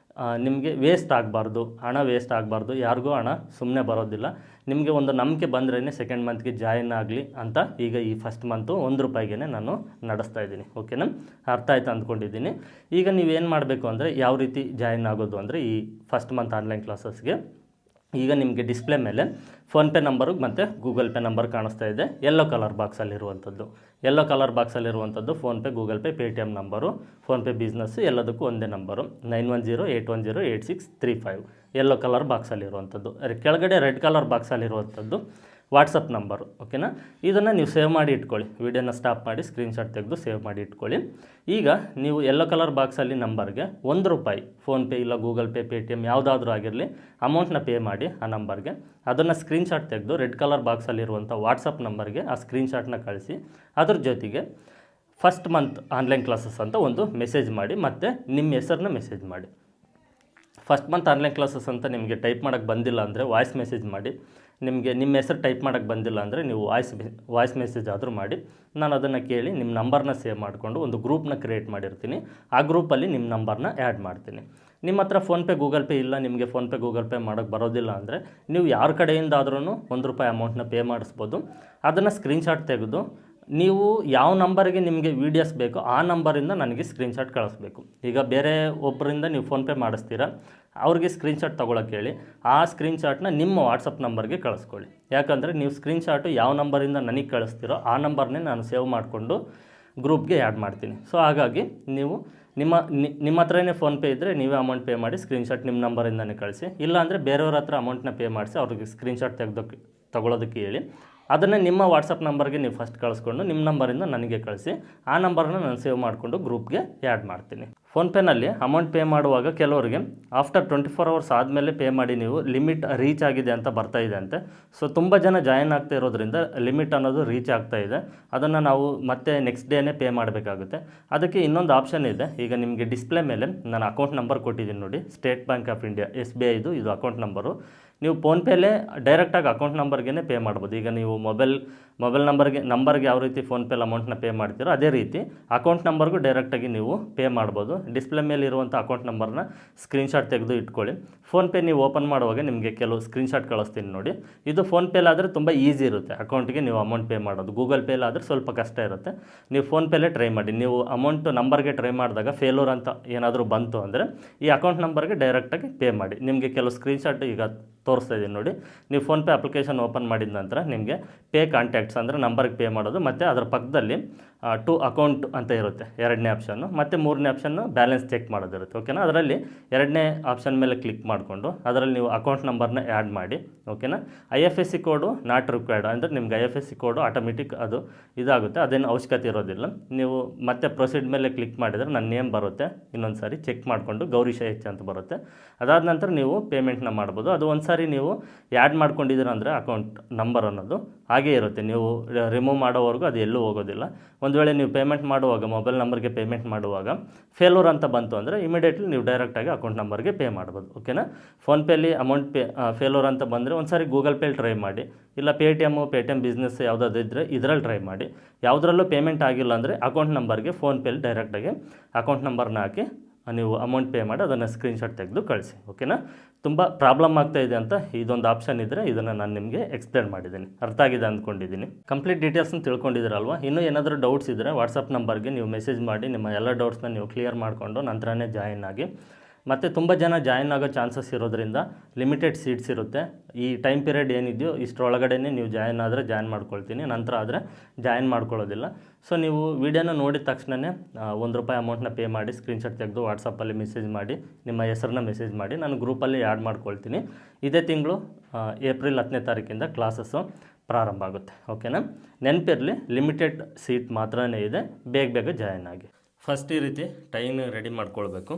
ನಿಮಗೆ ವೇಸ್ಟ್ ಆಗಬಾರ್ದು, ಹಣ ವೇಸ್ಟ್ ಆಗಬಾರ್ದು, ಯಾರಿಗೂ ಹಣ ಸುಮ್ಮನೆ ಬರೋದಿಲ್ಲ. ನಿಮಗೆ ಒಂದು ನಂಬಿಕೆ ಬಂದ್ರೇ ಸೆಕೆಂಡ್ ಮಂತ್ಗೆ ಜಾಯಿನ್ ಆಗಲಿ ಅಂತ ಈಗ ಈ ಫಸ್ಟ್ ಮಂತು ₹1ಗೆ ನಾನು ನಡೆಸ್ತಾ ಇದ್ದೀನಿ. ಓಕೆನಾ. ಅರ್ಥ ಆಯ್ತು ಅಂದ್ಕೊಂಡಿದ್ದೀನಿ. ಈಗ ನೀವೇನು ಮಾಡಬೇಕು ಅಂದರೆ ಯಾವ ರೀತಿ ಜಾಯಿನ್ ಆಗೋದು ಅಂದರೆ ಈ ಫಸ್ಟ್ ಮಂತ್ ಆನ್ಲೈನ್ ಕ್ಲಾಸಸ್ಗೆ ಈಗ ನಿಮಗೆ ಡಿಸ್ಪ್ಲೇ ಮೇಲೆ ಫೋನ್ಪೇ ನಂಬರು ಮತ್ತು ಗೂಗಲ್ ಪೇ ನಂಬರ್ ಕಾಣಿಸ್ತಾ ಇದೆ. ಯೆಲ್ಲೋ ಕಲರ್ ಬಾಕ್ಸಲ್ಲಿರುವಂಥದ್ದು PhonePe, Google Pay, Paytm number, PhonePe business ಎಲ್ಲದಕ್ಕೂ ಒಂದೇ ನಂಬರು 9108108635 ಯೆಲ್ಲೋ ಕಲರ್ ಬಾಕ್ಸಲ್ಲಿರುವಂಥದ್ದು. ಕೆಳಗಡೆ ರೆಡ್ ಕಲರ್ ಬಾಕ್ಸಲ್ಲಿರುವಂಥದ್ದು ವಾಟ್ಸಪ್ ನಂಬರು. ಓಕೆನಾ. ಇದನ್ನು ನೀವು ಸೇವ್ ಮಾಡಿ ಇಟ್ಕೊಳ್ಳಿ. ವಿಡಿಯೋನ ಸ್ಟಾಪ್ ಮಾಡಿ ಸ್ಕ್ರೀನ್ಶಾಟ್ ತೆಗೆದು ಸೇವ್ ಮಾಡಿ ಇಟ್ಕೊಳ್ಳಿ. ಈಗ ನೀವು ಯೆಲ್ಲೋ ಕಲರ್ ಬಾಕ್ಸಲ್ಲಿ ನಂಬರ್ಗೆ ₹1 ಫೋನ್ಪೇ ಇಲ್ಲ ಗೂಗಲ್ ಪೇ, ಪೇಟಿಎಮ್ ಯಾವುದಾದ್ರೂ ಆಗಿರಲಿ ಅಮೌಂಟ್ನ ಪೇ ಮಾಡಿ ಆ ನಂಬರ್ಗೆ. ಅದನ್ನು ಸ್ಕ್ರೀನ್ಶಾಟ್ ತೆಗೆದು ರೆಡ್ ಕಲರ್ ಬಾಕ್ಸಲ್ಲಿರುವಂಥ ವಾಟ್ಸಪ್ ನಂಬರ್ಗೆ ಆ ಸ್ಕ್ರೀನ್ಶಾಟ್ನ ಕಳಿಸಿ. ಅದ್ರ ಜೊತೆಗೆ ಫಸ್ಟ್ ಮಂತ್ ಆನ್ಲೈನ್ ಕ್ಲಾಸಸ್ ಅಂತ ಒಂದು ಮೆಸೇಜ್ ಮಾಡಿ ಮತ್ತು ನಿಮ್ಮ ಹೆಸರನ್ನ ಮೆಸೇಜ್ ಮಾಡಿ. ಫಸ್ಟ್ ಮಂತ್ ಆನ್ಲೈನ್ ಕ್ಲಾಸಸ್ ಅಂತ ನಿಮಗೆ ಟೈಪ್ ಮಾಡೋಕ್ಕೆ ಬಂದಿಲ್ಲ ಅಂದರೆ ವಾಯ್ಸ್ ಮೆಸೇಜ್ ಮಾಡಿ. ನಿಮಗೆ ನಿಮ್ಮ ಹೆಸರು ಟೈಪ್ ಮಾಡೋಕ್ಕೆ ಬಂದಿಲ್ಲ ಅಂದರೆ ನೀವು ವಾಯ್ಸ್ ಮೆಸೇಜ್ ಆದರೂ ಮಾಡಿ. ನಾನು ಅದನ್ನು ಕೇಳಿ ನಿಮ್ಮ ನಂಬರ್ನ ಸೇವ್ ಮಾಡಿಕೊಂಡು ಒಂದು ಗ್ರೂಪ್ನ ಕ್ರಿಯೇಟ್ ಮಾಡಿರ್ತೀನಿ. ಆ ಗ್ರೂಪಲ್ಲಿ ನಿಮ್ಮ ನಂಬರ್ನ ಆ್ಯಡ್ ಮಾಡ್ತೀನಿ. ನಿಮ್ಮ ಹತ್ರ ಫೋನ್ಪೇ ಗೂಗಲ್ ಪೇ ಇಲ್ಲ, ನಿಮಗೆ ಫೋನ್ಪೇ ಗೂಗಲ್ ಪೇ ಮಾಡೋಕ್ಕೆ ಬರೋದಿಲ್ಲ ಅಂದರೆ ನೀವು ಯಾರ ಕಡೆಯಿಂದಾದ್ರೂ ₹1 ಅಮೌಂಟ್ನ ಪೇ ಮಾಡಿಸ್ಬೋದು. ಅದನ್ನು ಸ್ಕ್ರೀನ್ಶಾಟ್ ತೆಗೆದು ನೀವು ಯಾವ ನಂಬರಿಗೆ ನಿಮಗೆ ವೀಡಿಯೋಸ್ ಬೇಕೋ ಆ ನಂಬರಿಂದ ನನಗೆ ಸ್ಕ್ರೀನ್ಶಾಟ್ ಕಳಿಸ್ಬೇಕು. ಈಗ ಬೇರೆ ಒಬ್ಬರಿಂದ ನೀವು ಫೋನ್ಪೇ ಮಾಡಿಸ್ತೀರಾ, ಅವ್ರಿಗೆ ಸ್ಕ್ರೀನ್ಶಾಟ್ ತೊಗೊಳಕ್ಕೆ ಹೇಳಿ. ಆ ಸ್ಕ್ರೀನ್ಶಾಟ್ನ ನಿಮ್ಮ ವಾಟ್ಸಪ್ ನಂಬರ್ಗೆ ಕಳಿಸ್ಕೊಳ್ಳಿ. ಯಾಕಂದರೆ ನೀವು ಸ್ಕ್ರೀನ್ಶಾಟು ಯಾವ ನಂಬರಿಂದ ನನಗೆ ಕಳಿಸ್ತೀರೋ ಆ ನಂಬರ್ನೇ ನಾನು ಸೇವ್ ಮಾಡಿಕೊಂಡು ಗ್ರೂಪ್ಗೆ ಆ್ಯಡ್ ಮಾಡ್ತೀನಿ. ಸೊ ಹಾಗಾಗಿ ನೀವು ನಿಮ್ಮ ಹತ್ರನೇ ಫೋನ್ಪೇ ಇದ್ದರೆ ನೀವೇ ಅಮೌಂಟ್ ಪೇ ಮಾಡಿ ಸ್ಕ್ರೀನ್ಶಾಟ್ ನಿಮ್ಮ ನಂಬರಿಂದನೇ ಕಳಿಸಿ. ಇಲ್ಲಾಂದರೆ ಬೇರೆಯವ್ರ ಹತ್ರ ಅಮೌಂಟ್ನ ಪೇ ಮಾಡಿಸಿ ಅವ್ರಿಗೆ ಸ್ಕ್ರೀನ್ಶಾಟ್ ತೊಗೊಳೋದಕ್ಕೆ ಹೇಳಿ. ಅದನ್ನೇ ನಿಮ್ಮ ವಾಟ್ಸಪ್ ನಂಬರ್ಗೆ ನೀವು ಫಸ್ಟ್ ಕಳಿಸ್ಕೊಂಡು ನಿಮ್ಮ ನಂಬರಿಂದ ನನಗೆ ಕಳಿಸಿ. ಆ ನಂಬರನ್ನ ನಾನು ಸೇವ್ ಮಾಡಿಕೊಂಡು ಗ್ರೂಪ್ಗೆ ಆ್ಯಡ್ ಮಾಡ್ತೀನಿ. ಫೋನ್ಪೇನಲ್ಲಿ ಅಮೌಂಟ್ ಪೇ ಮಾಡುವಾಗ ಕೆಲವರಿಗೆ ಆಫ್ಟರ್ 24 hours ಆದಮೇಲೆ ಪೇ ಮಾಡಿ ನೀವು ಲಿಮಿಟ್ ರೀಚ್ ಆಗಿದೆ ಅಂತ ಬರ್ತಾಯಿದೆ ಅಂತೆ. ಸೊ ತುಂಬ ಜನ ಜಾಯಿನ್ ಆಗ್ತಾ ಇರೋದ್ರಿಂದ ಲಿಮಿಟ್ ಅನ್ನೋದು ರೀಚ್ ಆಗ್ತಾಯಿದೆ. ಅದನ್ನು ನಾವು ಮತ್ತೆ ನೆಕ್ಸ್ಟ್ ಡೇನೇ ಪೇ ಮಾಡಬೇಕಾಗುತ್ತೆ. ಅದಕ್ಕೆ ಇನ್ನೊಂದು ಆಪ್ಷನ್ ಇದೆ. ಈಗ ನಿಮಗೆ ಡಿಸ್ಪ್ಲೇ ಮೇಲೆ ನಾನು ಅಕೌಂಟ್ ನಂಬರ್ ಕೊಟ್ಟಿದ್ದೀನಿ ನೋಡಿ, ಸ್ಟೇಟ್ ಬ್ಯಾಂಕ್ ಆಫ್ ಇಂಡಿಯಾ SBIದು ಇದು ಅಕೌಂಟ್ ನಂಬರು. ನೀವು ಫೋನ್ಪೇಲೇ ಡೈರೆಕ್ಟಾಗಿ ಅಕೌಂಟ್ ನಂಬರ್ಗೆ ಪೇ ಮಾಡ್ಬೋದು. ಈಗ ನೀವು ಮೊಬೈಲ್ ನಂಬರ್ಗೆ ಯಾವ ರೀತಿ ಫೋನ್ಪೇಲಿ ಅಮೌಂಟ್ನ ಪೇ ಮಾಡ್ತೀರೋ ಅದೇ ರೀತಿ ಅಕೌಂಟ್ ನಂಬರ್ಗೂ ಡೈರೆಕ್ಟಾಗಿ ನೀವು ಪೇ ಮಾಡ್ಬೋದು. ಡಿಸ್ಪ್ಲೇ ಮೇಲೆ ಇರುವಂಥ ಅಕೌಂಟ್ ನಂಬರ್ನ ಸ್ಕ್ರೀನ್ಶಾಟ್ ತೆಗೆದು ಇಟ್ಕೊಳ್ಳಿ. ಫೋನ್ಪೇ ನೀವು ಓಪನ್ ಮಾಡುವಾಗ ನಿಮಗೆ ಕೆಲವು ಸ್ಕ್ರೀನ್ಶಾಟ್ ಕಳಿಸ್ತೀನಿ ನೋಡಿ. ಇದು ಫೋನ್ಪೇಲಾದರೆ ತುಂಬ ಈಸಿ ಇರುತ್ತೆ ಅಕೌಂಟ್ಗೆ ನೀವು ಅಮೌಂಟ್ ಪೇ ಮಾಡೋದು. ಗೂಗಲ್ ಪೇಲಾದರೆ ಸ್ವಲ್ಪ ಕಷ್ಟ ಇರುತ್ತೆ. ನೀವು ಫೋನ್ಪೇಲೇ ಟ್ರೈ ಮಾಡಿ. ನೀವು ಅಮೌಂಟು ನಂಬರ್ಗೆ ಟ್ರೈ ಮಾಡಿದಾಗ ಫೇಲೂರ್ ಅಂತ ಏನಾದರೂ ಬಂತು ಅಂದರೆ ಈ ಅಕೌಂಟ್ ನಂಬರ್ಗೆ ಡೈರೆಕ್ಟಾಗಿ ಪೇ ಮಾಡಿ. ನಿಮಗೆ ಕೆಲವು ಸ್ಕ್ರೀನ್ಶಾಟ್ ಈಗ ತೋರಿಸ್ತಾ ಇದ್ದೀನಿ ನೋಡಿ. ನೀವು ಫೋನ್ಪೇ ಅಪ್ಲಿಕೇಶನ್ ಓಪನ್ ಮಾಡಿದ ನಂತರ ನಿಮಗೆ ಪೇ ಕಾಂಟ್ಯಾಕ್ಟ್ಸ್ ಅಂದರೆ ನಂಬರ್ಗೆ ಪೇ ಮಾಡೋದು, ಮತ್ತು ಅದರ ಪಕ್ಕದಲ್ಲಿ ಟು ಅಕೌಂಟ್ ಅಂತ ಇರುತ್ತೆ ಎರಡನೇ ಆಪ್ಷನ್ನು, ಮತ್ತು ಮೂರನೇ ಆಪ್ಷನ್ನು ಬ್ಯಾಲೆನ್ಸ್ ಚೆಕ್ ಮಾಡೋದಿರುತ್ತೆ. ಓಕೆನಾ. ಅದರಲ್ಲಿ ಎರಡನೇ ಆಪ್ಷನ್ ಮೇಲೆ ಕ್ಲಿಕ್ ಮಾಡಿಕೊಂಡು ಅದರಲ್ಲಿ ನೀವು ಅಕೌಂಟ್ ನಂಬರ್ನ ಆ್ಯಡ್ ಮಾಡಿ. ಓಕೆನಾ. IFSC ಕೋಡು ನಾಟ್ ರಿಕ್ವೈರ್ಡ್ ಅಂದರೆ ನಿಮ್ಗೆ IFSC ಕೋಡು ಆಟೋಮೆಟಿಕ್ ಅದು ಇದಾಗುತ್ತೆ, ಅದೇನು ಅವಶ್ಯಕತೆ ಇರೋದಿಲ್ಲ. ನೀವು ಮತ್ತೆ ಪ್ರೊಸೀಡ್ ಮೇಲೆ ಕ್ಲಿಕ್ ಮಾಡಿದರೆ ನನ್ನ ನೇಮ್ ಬರುತ್ತೆ. ಇನ್ನೊಂದು ಸಾರಿ ಚೆಕ್ ಮಾಡಿಕೊಂಡು ಗೌರೀಶ H ಅಂತ ಬರುತ್ತೆ. ಅದಾದ ನಂತರ ನೀವು ಪೇಮೆಂಟ್ನ ಮಾಡ್ಬೋದು. ಅದು ಒಂದು ಸಾರಿ ನೀವು ಆ್ಯಡ್ ಮಾಡ್ಕೊಂಡಿದ್ದೀರ ಅಂದರೆ ಅಕೌಂಟ್ ನಂಬರ್ ಅನ್ನೋದು ಹಾಗೇ ಇರುತ್ತೆ. ನೀವು ರಿಮೂವ್ ಮಾಡೋವರೆಗೂ ಅದು ಎಲ್ಲೂ ಹೋಗೋದಿಲ್ಲ. ಒಂದು ವೇಳೆ ನೀವು ಪೇಮೆಂಟ್ ಮಾಡುವಾಗ ಮೊಬೈಲ್ ನಂಬರ್ಗೆ ಪೇಮೆಂಟ್ ಮಾಡುವಾಗ ಫೇಲ್ಯೂರ್ ಅಂತ ಬಂತು ಅಂದರೆ ಇಮಿಡಿಯೇಟ್ಲಿ ನೀವು ಡೈರೆಕ್ಟಾಗಿ ಅಕೌಂಟ್ ನಂಬರ್ಗೆ ಪೇ ಮಾಡ್ಬೋದು. ಓಕೆನಾ. ಫೋನ್ಪೇಲಿ ಅಮೌಂಟ್ ಫೇಲ್ಯೂರ್ ಅಂತ ಬಂದರೆ ಒಂದು ಸಾರಿ ಗೂಗಲ್ ಪೇಲಿ ಟ್ರೈ ಮಾಡಿ, ಇಲ್ಲ ಪೇಟಿಎಮ್ ಬಿಸ್ನೆಸ್ ಯಾವುದಾದ್ರು ಇದ್ದರೆ ಇದರಲ್ಲಿ ಟ್ರೈ ಮಾಡಿ. ಯಾವುದರಲ್ಲೂ ಪೇಮೆಂಟ್ ಆಗಿಲ್ಲ ಅಂದರೆ ಅಕೌಂಟ್ ನಂಬರ್ಗೆ ಫೋನ್ಪೇಲಿ ಡೈರೆಕ್ಟಾಗಿ ಅಕೌಂಟ್ ನಂಬರ್ನ ಹಾಕಿ ನೀವು ಅಮೌಂಟ್ ಪೇ ಮಾಡಿ ಅದನ್ನು ಸ್ಕ್ರೀನ್ಶಾಟ್ ತೆಗೆದು ಕಳಿಸಿ. ಓಕೆನಾ. ತುಂಬ ಪ್ರಾಬ್ಲಮ್ ಆಗ್ತಾಯಿದೆ ಅಂತ ಇದೊಂದು ಆಪ್ಷನ್ ಇದ್ದರೆ ಇದನ್ನು ನಾನು ನಿಮಗೆ ಎಕ್ಸ್ಪ್ಲೇನ್ ಮಾಡಿದ್ದೀನಿ. ಅರ್ಥ ಆಗಿದೆ ಅಂದ್ಕೊಂಡಿದ್ದೀನಿ. ಕಂಪ್ಲೀಟ್ ಡೀಟೇಲ್ಸ್ನ ತಿಳ್ಕೊಂಡಿದ್ದೀರಲ್ವ. ಇನ್ನೂ ಏನಾದರೂ ಡೌಟ್ಸ್ ಇದ್ದರೆ ವಾಟ್ಸಪ್ ನಂಬರ್ಗೆ ನೀವು ಮೆಸೇಜ್ ಮಾಡಿ ನಿಮ್ಮ ಎಲ್ಲ ಡೌಟ್ಸ್ನ ನೀವು ಕ್ಲಿಯರ್ ಮಾಡಿಕೊಂಡು ನಂತರನೇ ಜಾಯಿನ್ ಆಗಿ. ಮತ್ತು ತುಂಬ ಜನ ಜಾಯಿನ್ ಆಗೋ ಚಾನ್ಸಸ್ ಇರೋದ್ರಿಂದ ಲಿಮಿಟೆಡ್ ಸೀಟ್ಸ್ ಇರುತ್ತೆ. ಈ ಟೈಮ್ ಪೀರಿಯಡ್ ಏನಿದೆಯೋ ಇಷ್ಟರೊಳಗಡೆ ನೀವು ಜಾಯಿನ್ ಆದರೆ ಜಾಯಿನ್ ಮಾಡ್ಕೊಳ್ತೀನಿ, ನಂತರ ಆದರೆ ಜಾಯಿನ್ ಮಾಡ್ಕೊಳ್ಳೋದಿಲ್ಲ. ಸೊ ನೀವು ವೀಡಿಯೋನ ನೋಡಿದ ತಕ್ಷಣವೇ ₹1 ಅಮೌಂಟ್ನ ಪೇ ಮಾಡಿ ಸ್ಕ್ರೀನ್ಶಾಟ್ ತೆಗೆದು ವಾಟ್ಸಪ್ಪಲ್ಲಿ ಮೆಸೇಜ್ ಮಾಡಿ ನಿಮ್ಮ ಹೆಸರನ್ನ ಮೆಸೇಜ್ ಮಾಡಿ ನಾನು ಗ್ರೂಪಲ್ಲಿ ಆ್ಯಡ್ ಮಾಡ್ಕೊಳ್ತೀನಿ. ಇದೇ ತಿಂಗಳು ಏಪ್ರಿಲ್ 10ನೇ ತಾರೀಕಿಂದ ಕ್ಲಾಸಸ್ಸು ಪ್ರಾರಂಭ ಆಗುತ್ತೆ. ಓಕೆನಾ. ನೆನಪಿರಲಿ, ಲಿಮಿಟೆಡ್ ಸೀಟ್ ಮಾತ್ರನೇ ಇದೆ, ಬೇಗ ಬೇಗ ಜಾಯಿನ್ ಆಗಿ. ಫಸ್ಟ್ ಈ ರೀತಿ ಟೈನ್ ರೆಡಿ ಮಾಡ್ಕೊಳ್ಬೇಕು.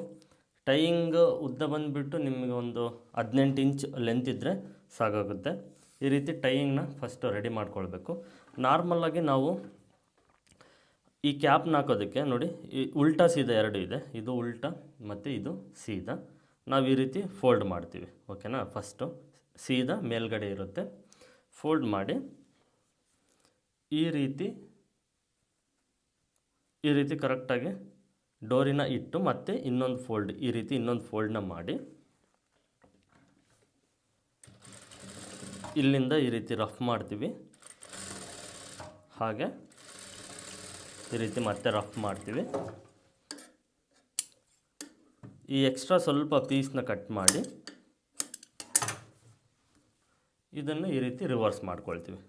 ಟೈಯಿಂಗ್ ಉದ್ದ ಬಂದುಬಿಟ್ಟು ನಿಮಗೆ ಒಂದು 18 ಇಂಚ್ ಲೆಂತ್ ಇದ್ದರೆ ಸಾಕಾಗುತ್ತೆ. ಈ ರೀತಿ ಟೈಯಿಂಗ್ನ ಫಸ್ಟು ರೆಡಿ ಮಾಡ್ಕೊಳ್ಬೇಕು. ನಾರ್ಮಲಾಗಿ ನಾವು ಈ ಕ್ಯಾಪ್ನ ಹಾಕೋದಕ್ಕೆ ನೋಡಿ, ಈ ಉಲ್ಟಾ ಸೀದಾ ಎರಡು ಇದೆ, ಇದು ಉಲ್ಟಾ ಮತ್ತು ಇದು ಸೀದಾ. ನಾವು ಈ ರೀತಿ ಫೋಲ್ಡ್ ಮಾಡ್ತೀವಿ. ಓಕೆನಾ. ಫಸ್ಟು ಸೀದಾ ಮೇಲ್ಗಡೆ ಇರುತ್ತೆ, ಫೋಲ್ಡ್ ಮಾಡಿ ಈ ರೀತಿ ಕರೆಕ್ಟಾಗಿ ಡೋರಿನ ಇಟ್ಟು ಮತ್ತೆ ಇನ್ನೊಂದು ಫೋಲ್ಡ್, ಈ ರೀತಿ ಇನ್ನೊಂದು ಫೋಲ್ಡ್ನ ಮಾಡಿ ಇಲ್ಲಿಂದ ಈ ರೀತಿ ರಫ್ ಮಾಡ್ತೀವಿ. ಹಾಗೆ ಈ ರೀತಿ ಮತ್ತೆ ರಫ್ ಮಾಡ್ತೀವಿ. ಈ ಎಕ್ಸ್ಟ್ರಾ ಸ್ವಲ್ಪ ಪೀಸ್ನ ಕಟ್ ಮಾಡಿ ಇದನ್ನು ಈ ರೀತಿ ರಿವರ್ಸ್ ಮಾಡ್ಕೊಳ್ತೀವಿ.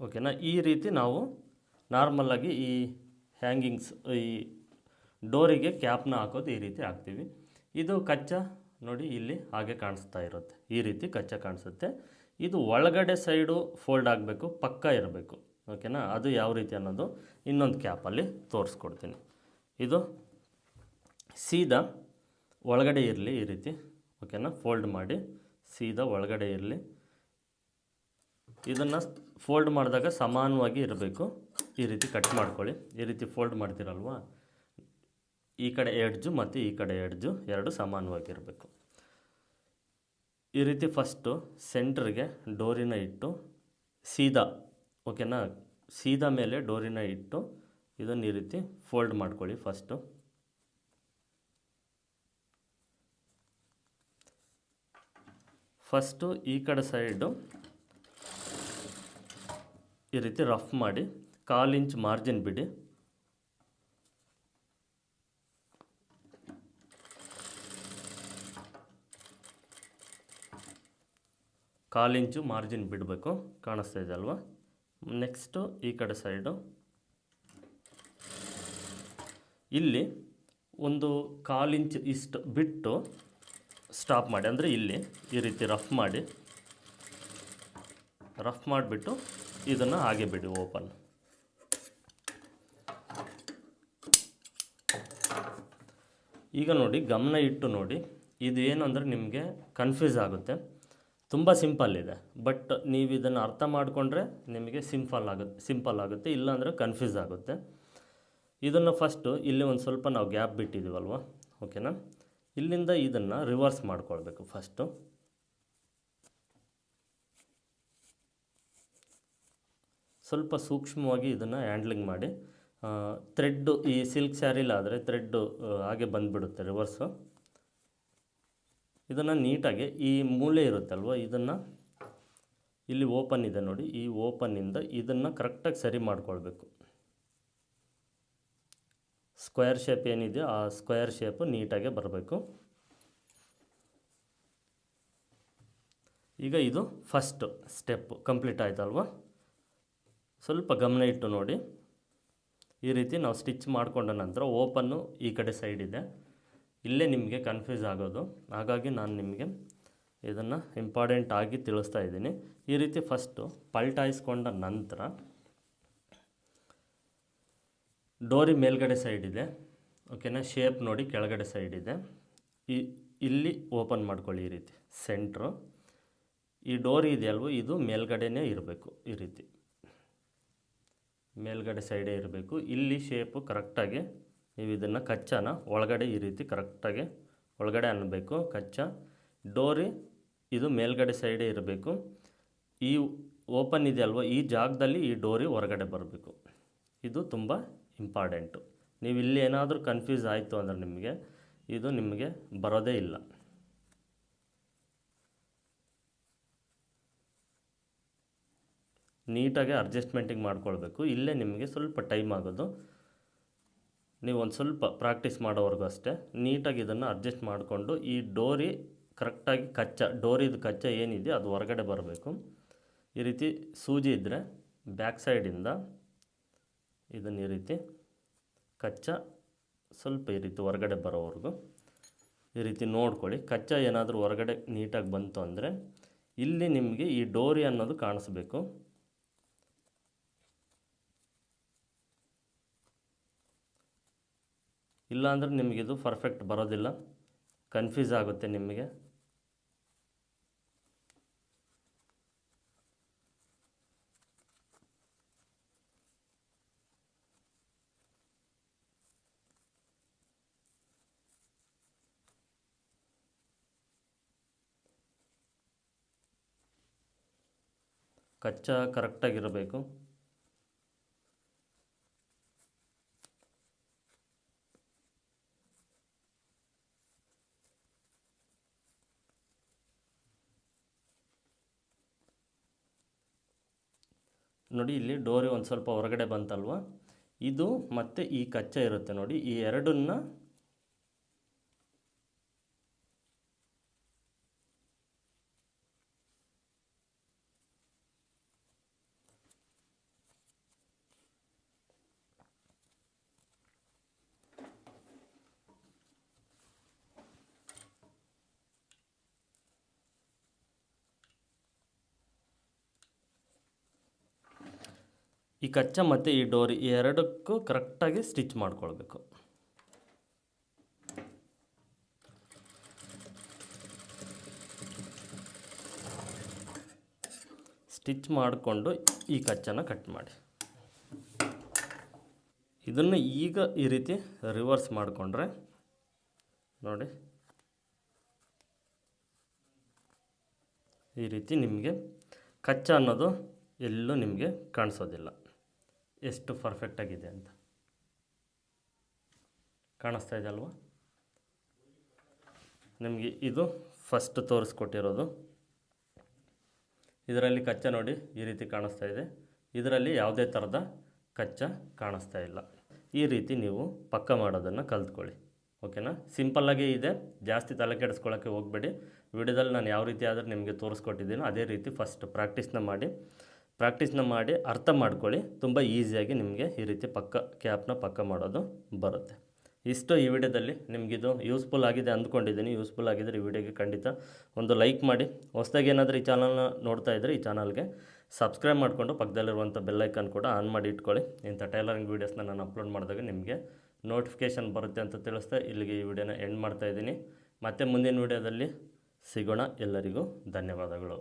ಓಕೆನಾ. ಈ ರೀತಿ ನಾವು ನಾರ್ಮಲಾಗಿ ಈ ಹ್ಯಾಂಗಿಂಗ್ಸ್, ಈ ಡೋರಿಗೆ ಕ್ಯಾಪ್ನ ಹಾಕೋದು ಈ ರೀತಿ ಹಾಕ್ತೀವಿ. ಇದು ಕಚ್ಚಾ ನೋಡಿ ಇಲ್ಲಿ ಹಾಗೆ ಕಾಣಿಸ್ತಾ ಇರುತ್ತೆ, ಈ ರೀತಿ ಕಚ್ಚಾ ಕಾಣಿಸುತ್ತೆ. ಇದು ಒಳಗಡೆ ಸೈಡು ಫೋಲ್ಡ್ ಆಗಬೇಕು, ಪಕ್ಕ ಇರಬೇಕು. ಓಕೆನಾ. ಅದು ಯಾವ ರೀತಿ ಅನ್ನೋದು ಇನ್ನೊಂದು ಕ್ಯಾಪಲ್ಲಿ ತೋರಿಸ್ಕೊಡ್ತೀನಿ. ಇದು ಸೀದಾ ಒಳಗಡೆ ಇರಲಿ ಈ ರೀತಿ. ಓಕೆನಾ. ಫೋಲ್ಡ್ ಮಾಡಿ ಸೀದಾ ಒಳಗಡೆ ಇರಲಿ. ಇದನ್ನು ಫೋಲ್ಡ್ ಮಾಡಿದಾಗ ಸಮಾನವಾಗಿ ಇರಬೇಕು. ಈ ರೀತಿ ಕಟ್ ಮಾಡ್ಕೊಳ್ಳಿ. ಈ ರೀತಿ ಫೋಲ್ಡ್ ಮಾಡ್ತೀರಲ್ವ, ಈ ಕಡೆ ಎಡ್ಜು ಮತ್ತು ಈ ಕಡೆ ಎಡ್ಜು ಎರಡು ಸಮಾನವಾಗಿರಬೇಕು. ಈ ರೀತಿ ಫಸ್ಟು ಸೆಂಟ್ರಿಗೆ ಡೋರಿನ ಇಟ್ಟು ಸೀದಾ, ಓಕೆನಾ, ಸೀದಾ ಮೇಲೆ ಡೋರಿನ ಇಟ್ಟು ಇದನ್ನು ಈ ರೀತಿ ಫೋಲ್ಡ್ ಮಾಡ್ಕೊಳ್ಳಿ. ಫಸ್ಟು ಈ ಕಡೆ ಸೈಡು ಈ ರೀತಿ ರಫ್ ಮಾಡಿ 1/4 ಇಂಚ್ ಮಾರ್ಜಿನ್ ಬಿಡಿ. ಕಾಲು ಇಂಚು ಮಾರ್ಜಿನ್ ಬಿಡಬೇಕು. ಕಾಣಿಸ್ತಾ ಇದೆ ಅಲ್ವಾ. ನೆಕ್ಸ್ಟು ಈ ಕಡೆ ಸೈಡು ಇಲ್ಲಿ ಒಂದು 1/4 ಇಂಚ್ ಇಷ್ಟು ಬಿಟ್ಟು ಸ್ಟಾಪ್ ಮಾಡಿ, ಅಂದರೆ ಇಲ್ಲಿ ಈ ರೀತಿ ರಫ್ ಮಾಡಿಬಿಟ್ಟು ಇದನ್ನು ಹಾಗೆ ಬಿಡಿ ಓಪನ್. ಈಗ ನೋಡಿ, ಗಮನ ಇಟ್ಟು ನೋಡಿ. ಇದು ಏನು ಅಂದರೆ ನಿಮಗೆ ಕನ್ಫ್ಯೂಸ್ ಆಗುತ್ತೆ. ತುಂಬ ಸಿಂಪಲ್ ಇದೆ, ಬಟ್ ನೀವು ಇದನ್ನು ಅರ್ಥ ಮಾಡಿಕೊಂಡ್ರೆ ನಿಮಗೆ ಸಿಂಪಲ್ ಆಗುತ್ತೆ, ಇಲ್ಲಾಂದರೆ ಕನ್ಫ್ಯೂಸ್ ಆಗುತ್ತೆ. ಇದನ್ನು ಫಸ್ಟು ಇಲ್ಲಿ ಒಂದು ಸ್ವಲ್ಪ ನಾವು ಗ್ಯಾಪ್ ಬಿಟ್ಟಿದ್ದೀವಲ್ವ. ಓಕೆನಾ. ಇಲ್ಲಿಂದ ಇದನ್ನು ರಿವರ್ಸ್ ಮಾಡ್ಕೊಳ್ಬೇಕು. ಫಸ್ಟು ಸ್ವಲ್ಪ ಸೂಕ್ಷ್ಮವಾಗಿ ಇದನ್ನು ಹ್ಯಾಂಡ್ಲಿಂಗ್ ಮಾಡಿ. ಥ್ರೆಡ್ಡು ಈ ಸಿಲ್ಕ್ ಸ್ಯಾರಿಲಾದರೆ ಥ್ರೆಡ್ಡು ಹಾಗೆ ಬಂದುಬಿಡುತ್ತೆ ರಿವರ್ಸು. ಇದನ್ನು ನೀಟಾಗಿ ಈ ಮೂಲೆ ಇರುತ್ತಲ್ವ, ಇದನ್ನು ಇಲ್ಲಿ ಓಪನ್ ಇದೆ ನೋಡಿ, ಈ ಓಪನ್ನಿಂದ ಇದನ್ನು ಕರೆಕ್ಟಾಗಿ ಸರಿ ಮಾಡ್ಕೊಳ್ಬೇಕು. ಸ್ಕ್ವೇರ್ ಶೇಪ್ ಏನಿದೆಯೋ ಆ ಸ್ಕ್ವೇರ್ ಶೇಪು ನೀಟಾಗೆ ಬರಬೇಕು. ಈಗ ಇದು ಫಸ್ಟ್ ಸ್ಟೆಪ್ ಕಂಪ್ಲೀಟ್ ಆಯ್ತಲ್ವ. ಸ್ವಲ್ಪ ಗಮನ ಇಟ್ಟು ನೋಡಿ. ಈ ರೀತಿ ನಾವು ಸ್ಟಿಚ್ ಮಾಡಿಕೊಂಡ ನಂತರ ಓಪನ್ನು ಈ ಕಡೆ ಸೈಡ್ ಇದೆ, ಇಲ್ಲೇ ನಿಮಗೆ ಕನ್ಫ್ಯೂಸ್ ಆಗೋದು. ಹಾಗಾಗಿ ನಾನು ನಿಮಗೆ ಇದನ್ನು ಇಂಪಾರ್ಟೆಂಟ್ ಆಗಿ ತಿಳಿಸ್ತಾ ಇದ್ದೀನಿ. ಈ ರೀತಿ ಫಸ್ಟು ಪಲ್ಟಾಯಿಸ್ಕೊಂಡ ನಂತರ ಡೋರಿ ಮೇಲ್ಗಡೆ ಸೈಡ್ ಇದೆ. ಓಕೆನಾ. ಶೇಪ್ ನೋಡಿ ಕೆಳಗಡೆ ಸೈಡ್ ಇದೆ. ಇಲ್ಲಿ ಓಪನ್ ಮಾಡ್ಕೊಳ್ಳಿ ಈ ರೀತಿ ಸೆಂಟ್ರು. ಈ ಡೋರ್ ಇದೆಯಲ್ವ ಇದು ಮೇಲ್ಗಡೆನೇ ಇರಬೇಕು, ಈ ರೀತಿ ಮೇಲ್ಗಡೆ ಸೈಡೇ ಇರಬೇಕು. ಇಲ್ಲಿ ಶೇಪು ಕರೆಕ್ಟಾಗಿ ನೀವು ಇದನ್ನು ಕಚ್ಚಾನ ಒಳಗಡೆ ಈ ರೀತಿ ಕರೆಕ್ಟಾಗಿ ಒಳಗಡೆ ಅನ್ನಬೇಕು. ಕಚ್ಚಾ ಡೋರಿ ಇದು ಮೇಲ್ಗಡೆ ಸೈಡೇ ಇರಬೇಕು. ಈ ಓಪನ್ ಇದೆಯಲ್ವ ಈ ಜಾಗದಲ್ಲಿ ಈ ಡೋರಿ ಹೊರಗಡೆ ಬರಬೇಕು. ಇದು ತುಂಬ ಇಂಪಾರ್ಟೆಂಟು. ನೀವು ಇಲ್ಲಿ ಏನಾದರೂ ಕನ್ಫ್ಯೂಸ್ ಆಯಿತು ಅಂದರೆ ನಿಮಗೆ ಬರೋದೇ ಇಲ್ಲ. ನೀಟಾಗಿ ಅಡ್ಜಸ್ಟ್ಮೆಂಟಿಗೆ ಮಾಡ್ಕೊಳ್ಬೇಕು. ಇಲ್ಲೇ ನಿಮಗೆ ಸ್ವಲ್ಪ ಟೈಮ್ ಆಗೋದು. ನೀವು ಒಂದು ಸ್ವಲ್ಪ ಪ್ರಾಕ್ಟೀಸ್ ಮಾಡೋವರೆಗೂ ಅಷ್ಟೇ ನೀಟಾಗಿ ಇದನ್ನು ಅಡ್ಜಸ್ಟ್ ಮಾಡಿಕೊಂಡು ಈ ಡೋರಿ ಕರೆಕ್ಟಾಗಿ ಡೋರಿದು ಕಚ್ಚಾ ಏನಿದೆ ಅದು ಹೊರಗಡೆ ಬರಬೇಕು. ಈ ರೀತಿ ಸೂಜಿ ಇದ್ದರೆ ಬ್ಯಾಕ್ ಸೈಡಿಂದ ಇದನ್ನು ಈ ರೀತಿ ಕಚ್ಚಾ ಸ್ವಲ್ಪ ಈ ರೀತಿ ಹೊರಗಡೆ ಬರೋವರೆಗೂ ಈ ರೀತಿ ನೋಡ್ಕೊಳ್ಳಿ. ಕಚ್ಚಾ ಏನಾದರೂ ಹೊರಗಡೆ ನೀಟಾಗಿ ಬಂತು ಅಂದರೆ ಇಲ್ಲಿ ನಿಮಗೆ ಈ ಡೋರಿ ಅನ್ನೋದು ಕಾಣಿಸ್ಬೇಕು. ಇಲ್ಲಾಂದರೆ ನಿಮಗಿದು ಪರ್ಫೆಕ್ಟ್ ಬರೋದಿಲ್ಲ, ಕನ್ಫ್ಯೂಸ್ ಆಗುತ್ತೆ ನಿಮಗೆ. ಕಚ್ಚಾ ಕರೆಕ್ಟಾಗಿರಬೇಕು. ನೋಡಿ ಇಲ್ಲಿ ಡೋರಿ ಒಂದು ಸ್ವಲ್ಪ ಹೊರಗಡೆ ಬಂತಲ್ವ, ಇದು ಮತ್ತು ಈ ಕಚ್ಚಾ ಇರುತ್ತೆ ನೋಡಿ, ಈ ಎರಡನ್ನ ಈ ಕಚ್ಚಾ ಮತ್ತು ಈ ಡೋರಿ ಈ ಎರಡಕ್ಕೂ ಕರೆಕ್ಟಾಗಿ ಸ್ಟಿಚ್ ಮಾಡ್ಕೊಳ್ಬೇಕು. ಸ್ಟಿಚ್ ಮಾಡಿಕೊಂಡು ಈ ಕಚ್ಚಾನ ಕಟ್ ಮಾಡಿ. ಇದನ್ನು ಈಗ ಈ ರೀತಿ ರಿವರ್ಸ್ ಮಾಡಿಕೊಂಡ್ರೆ ನೋಡಿ ಈ ರೀತಿ ನಿಮಗೆ ಕಚ್ಚಾ ಅನ್ನೋದು ಎಲ್ಲೂ ನಿಮಗೆ ಕಾಣಿಸೋದಿಲ್ಲ. ಎಷ್ಟು ಪರ್ಫೆಕ್ಟಾಗಿದೆ ಅಂತ ಕಾಣಿಸ್ತಾ ಇದೆ ಅಲ್ವಾ? ನಿಮಗೆ ಇದು ಫಸ್ಟ್ ತೋರಿಸ್ಕೊಟ್ಟಿರೋದು. ಇದರಲ್ಲಿ ಕಚ್ಚಾ ನೋಡಿ ಈ ರೀತಿ ಕಾಣಿಸ್ತಾ ಇದೆ. ಇದರಲ್ಲಿ ಯಾವುದೇ ಥರದ ಕಚ್ಚಾ ಕಾಣಿಸ್ತಾ ಇಲ್ಲ. ಈ ರೀತಿ ನೀವು ಪಕ್ಕ ಮಾಡೋದನ್ನು ಕಲ್ತ್ಕೊಳ್ಳಿ. ಓಕೆನಾ? ಸಿಂಪಲ್ಲಾಗೇ ಇದೆ, ಜಾಸ್ತಿ ತಲೆ ಕೆಡಿಸ್ಕೊಳ್ಳೋಕ್ಕೆ ಹೋಗಬೇಡಿ. ವಿಡಿಯೋದಲ್ಲಿ ನಾನು ಯಾವ ರೀತಿ ಆದರೂ ನಿಮಗೆ ತೋರಿಸ್ಕೊಟ್ಟಿದ್ದೀನೋ ಅದೇ ರೀತಿ ಫಸ್ಟ್ ಪ್ರಾಕ್ಟೀಸ್ನ ಮಾಡಿ ಅರ್ಥ ಮಾಡ್ಕೊಳ್ಳಿ. ತುಂಬ ಈಸಿಯಾಗಿ ನಿಮಗೆ ಈ ರೀತಿ ಕ್ಯಾಪ್ನ ಪಕ್ಕ ಮಾಡೋದು ಬರುತ್ತೆ. ಇಷ್ಟು ಈ ವಿಡಿಯೋದಲ್ಲಿ ನಿಮಗಿದು ಯೂಸ್ಫುಲ್ ಆಗಿದೆ ಅಂದ್ಕೊಂಡಿದ್ದೀನಿ. ಯೂಸ್ಫುಲ್ ಆಗಿದ್ದರೆ ಈ ವಿಡಿಯೋಗೆ ಖಂಡಿತ ಒಂದು ಲೈಕ್ ಮಾಡಿ. ಹೊಸದಾಗಿ ಏನಾದರೂ ಈ ಚಾನಲ್ನ ನೋಡ್ತಾ ಇದ್ದರೆ ಈ ಚಾನಲ್ಗೆ ಸಬ್ಸ್ಕ್ರೈಬ್ ಮಾಡಿಕೊಂಡು ಪಕ್ಕದಲ್ಲಿರುವಂಥ ಬೆಲ್ಲೈಕನ್ ಕೂಡ ಆನ್ ಮಾಡಿ ಇಟ್ಕೊಳ್ಳಿ. ಇಂಥ ಟೈಲರಿಂಗ್ ವೀಡಿಯೋಸ್ನ ನಾನು ಅಪ್ಲೋಡ್ ಮಾಡಿದಾಗ ನಿಮಗೆ ನೋಟಿಫಿಕೇಷನ್ ಬರುತ್ತೆ ಅಂತ ತಿಳಿಸ್ತಾ ಇಲ್ಲಿಗೆ ಈ ವಿಡಿಯೋನ ಎಂಡ್ ಮಾಡ್ತಾಯಿದ್ದೀನಿ. ಮತ್ತೆ ಮುಂದಿನ ವಿಡಿಯೋದಲ್ಲಿ ಸಿಗೋಣ. ಎಲ್ಲರಿಗೂ ಧನ್ಯವಾದಗಳು.